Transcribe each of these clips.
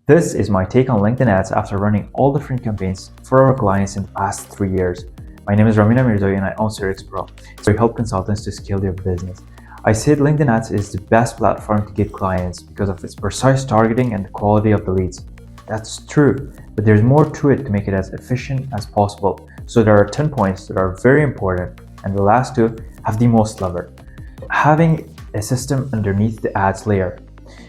This is my take on LinkedIn ads after running all different campaigns for our clients in the past 3 years. My name is Ramin and I own Sirix Pro. So we help consultants to scale their business. I said LinkedIn ads is the best platform to get clients because of its precise targeting and the quality of the leads. That's true, but there's more to it to make it as efficient as possible. So there are 10 points that are very important, and the last two have the most lever. Having a system underneath the ads layer.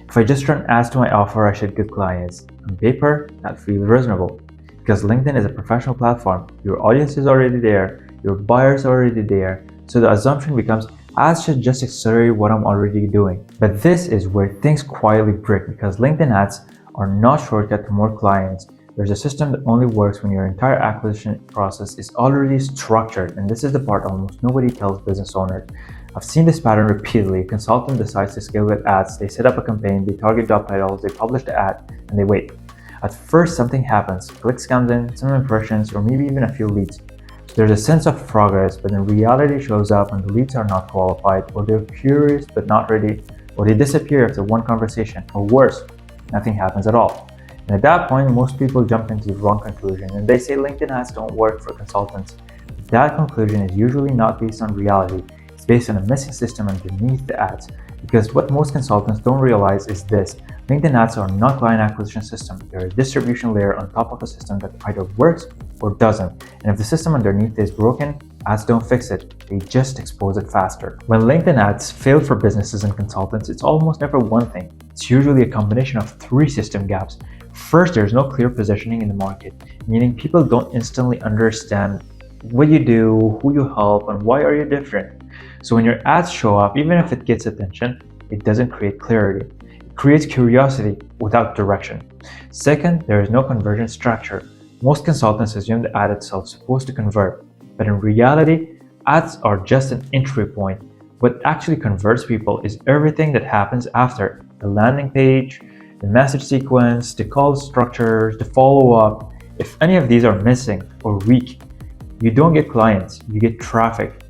If I just run ads to my offer, I should get clients. On paper, that feels reasonable. Because LinkedIn is a professional platform, your audience is already there, your buyers are already there, so the assumption becomes ads should just accelerate what I'm already doing. But this is where things quietly break because LinkedIn ads are not shortcut to more clients. There's a system that only works when your entire acquisition process is already structured, and this is the part almost nobody tells business owners. I've seen this pattern repeatedly. A consultant decides to scale with ads, they set up a campaign, they target job titles, they publish the ad, and they wait. At first, something happens, clicks comes in, some impressions, or maybe even a few leads. So there's a sense of progress, but then reality shows up and the leads are not qualified, or they're curious but not ready, or they disappear after one conversation, or worse, nothing happens at all. And at that point, most people jump into the wrong conclusion and they say LinkedIn ads don't work for consultants. That conclusion is usually not based on reality. It's based on a missing system underneath the ads. Because what most consultants don't realize is this: LinkedIn ads are not client acquisition system. They're a distribution layer on top of a system that either works or doesn't. And if the system underneath is broken, ads don't fix it. They just expose it faster. When LinkedIn ads fail for businesses and consultants, it's almost never one thing. It's usually a combination of three system gaps. First, there's no clear positioning in the market, meaning people don't instantly understand what you do, who you help, and why are you different. So when your ads show up, even if it gets attention, it doesn't create clarity. It creates curiosity without direction. Second, there is no conversion structure. Most consultants assume the ad itself is supposed to convert, but in reality, ads are just an entry point. What actually converts people is everything that happens after: the landing page, the message sequence, the call structures, the follow-up. If any of these are missing or weak, you don't get clients, you get traffic.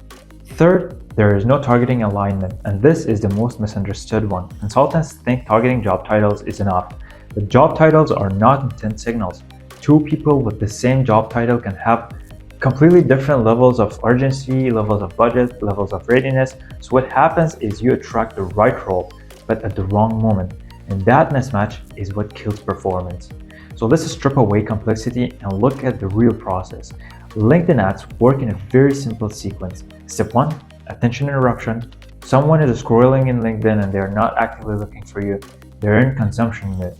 Third, there is no targeting alignment, and this is the most misunderstood one. Consultants think targeting job titles is enough, but job titles are not intent signals. Two people with the same job title can have completely different levels of urgency, levels of budget, levels of readiness. So what happens is you attract the right role, but at the wrong moment. And that mismatch is what kills performance. So let's strip away complexity and look at the real process. LinkedIn ads work in a very simple sequence. Step 1, attention interruption. Someone is scrolling in LinkedIn and they're not actively looking for you. They're in consumption mode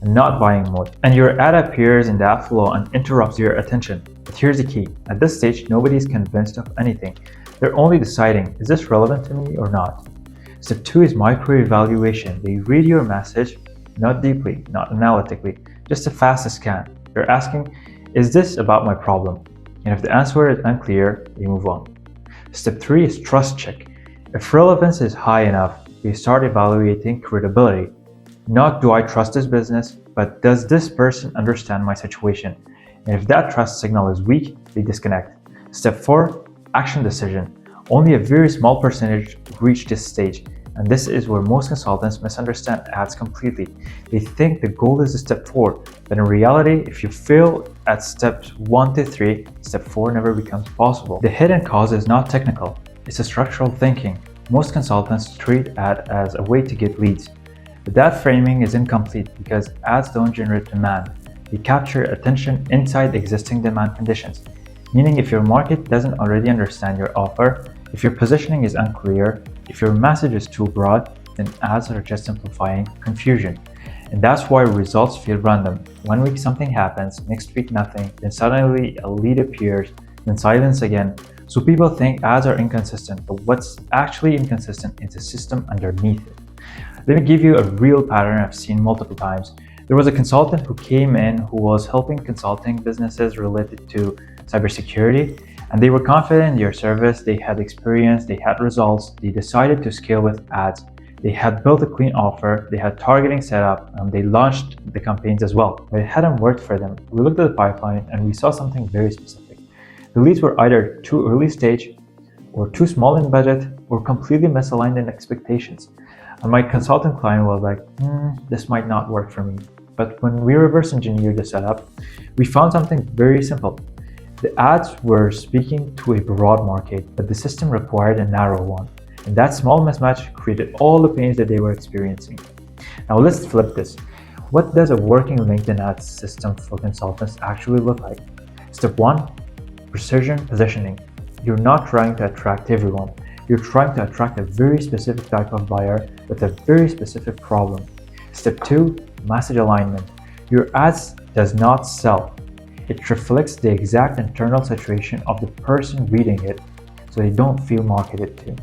and not buying mode. And your ad appears in that flow and interrupts your attention. But here's the key. At this stage, nobody's convinced of anything. They're only deciding, is this relevant to me or not? Step 2 is micro-evaluation. They read your message, not deeply, not analytically, just a fast scan. They're asking, is this about my problem? And if the answer is unclear, they move on. Step 3 is trust check. If relevance is high enough, they start evaluating credibility. Not do I trust this business, but does this person understand my situation? And if that trust signal is weak, they disconnect. Step 4, action decision. Only a very small percentage reach this stage, and this is where most consultants misunderstand ads completely. They think the goal is step 4, but in reality, if you fail at steps 1 to 3, step 4 never becomes possible. The hidden cause is not technical, it's a structural thinking. Most consultants treat ads as a way to get leads, but that framing is incomplete because ads don't generate demand. They capture attention inside existing demand conditions. Meaning if your market doesn't already understand your offer, if your positioning is unclear, if your message is too broad, then ads are just simplifying confusion. And that's why results feel random. One week something happens, next week nothing, then suddenly a lead appears, then silence again. So people think ads are inconsistent, but what's actually inconsistent is the system underneath it. Let me give you a real pattern I've seen multiple times. There was a consultant who came in who was helping consulting businesses related to cybersecurity, and they were confident in their service, they had experience, they had results, they decided to scale with ads. They had built a clean offer, they had targeting set up, and they launched the campaigns as well. But it hadn't worked for them. We looked at the pipeline and we saw something very specific. The leads were either too early stage, or too small in budget, or completely misaligned in expectations. And my consultant client was like, this might not work for me. But when we reverse engineered the setup, we found something very simple. The ads were speaking to a broad market, but the system required a narrow one. And that small mismatch created all the pains that they were experiencing. Now let's flip this. What does a working LinkedIn ads system for consultants actually look like? Step 1. Precision positioning. You're not trying to attract everyone. You're trying to attract a very specific type of buyer with a very specific problem. Step 2. Message alignment. Your ads does not sell. It reflects the exact internal situation of the person reading it, so they don't feel marketed to.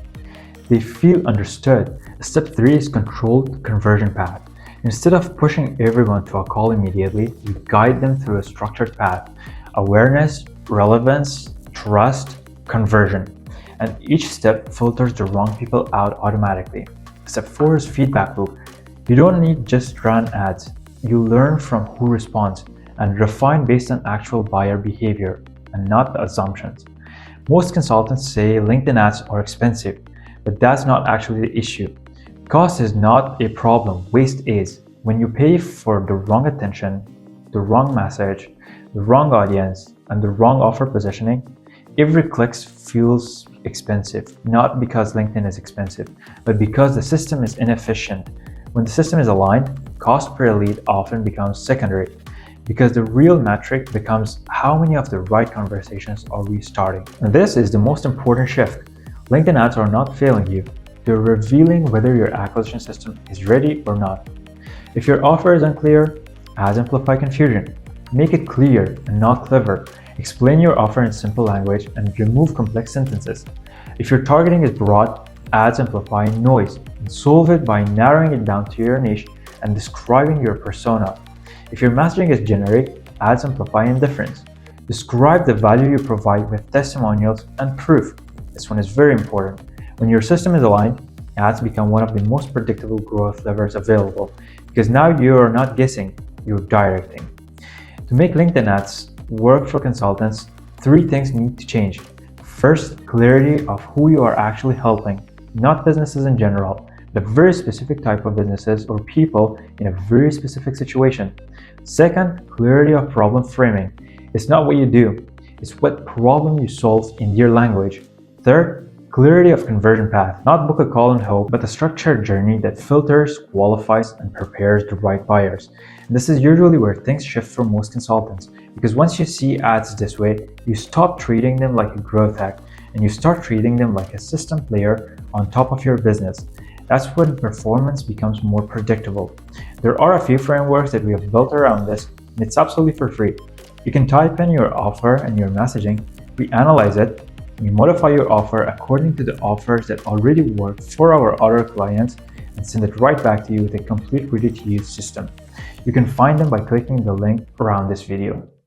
They feel understood. Step 3 is controlled conversion path. Instead of pushing everyone to a call immediately, we guide them through a structured path: awareness, relevance, trust, conversion. And each step filters the wrong people out automatically. Step 4 is feedback loop. You don't need just run ads. You learn from who responds and refine based on actual buyer behavior and not the assumptions. Most consultants say LinkedIn ads are expensive, but that's not actually the issue. Cost is not a problem, waste is. When you pay for the wrong attention, the wrong message, the wrong audience, and the wrong offer positioning, every click feels expensive, not because LinkedIn is expensive, but because the system is inefficient. When the system is aligned, cost per lead often becomes secondary, because the real metric becomes how many of the right conversations are we starting. And this is the most important shift. LinkedIn ads are not failing you. They're revealing whether your acquisition system is ready or not. If your offer is unclear, ads amplify confusion. Make it clear and not clever. Explain your offer in simple language and remove complex sentences. If your targeting is broad, ads amplify noise, and solve it by narrowing it down to your niche and describing your persona. If your messaging is generic, ads amplify indifference. Describe the value you provide with testimonials and proof. This one is very important. When your system is aligned, ads become one of the most predictable growth levers available, because now you are not guessing, you're directing. To make LinkedIn ads work for consultants, 3 things need to change. First, clarity of who you are actually helping, not businesses in general, but very specific type of businesses or people in a very specific situation. Second, clarity of problem framing. It's not what you do, it's what problem you solve in your language. Third, clarity of conversion path. Not book a call and hope, but a structured journey that filters, qualifies, and prepares the right buyers. And this is usually where things shift for most consultants, because once you see ads this way, you stop treating them like a growth hack and you start treating them like a system player on top of your business. That's when performance becomes more predictable. There are a few frameworks that we have built around this, and it's absolutely for free. You can type in your offer and your messaging, we analyze it, we modify your offer according to the offers that already work for our other clients, and send it right back to you with a complete ready-to-use system. You can find them by clicking the link around this video.